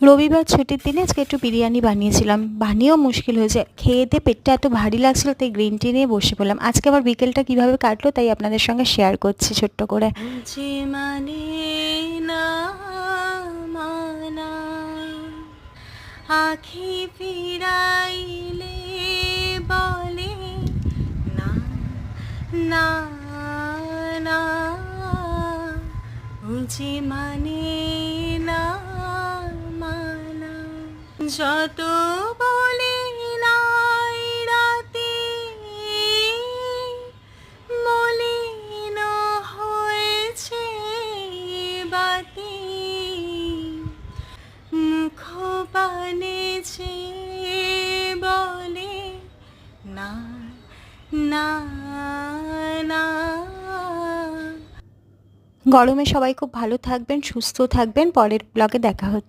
রবিবার ছুটির দিনে আজকে একটু বিরিয়ানি বানিয়েছিলাম, বানিয়েও মুশকিল হয়েছে। খেয়ে দিয়ে পেটটা এত ভারী লাগছিল, তাই গ্রিন টি নিয়ে বসে পড়লাম। আজকে আমার বিকেলটা কিভাবে কাটলো তাই আপনাদের সঙ্গে শেয়ার করছি ছোট্ট করে। যে মানে না মানা, আখি ফিরাইলে বলে না না না, যে মানে না মানা, যত বলে নাই রাতে মলিন হয়েছে বাতি, মুখ পানে যে বলে না না না। গরমে সবাই খুব ভালো থাকবেন, সুস্থ থাকবেন। পরের ব্লগে দেখা হচ্ছে।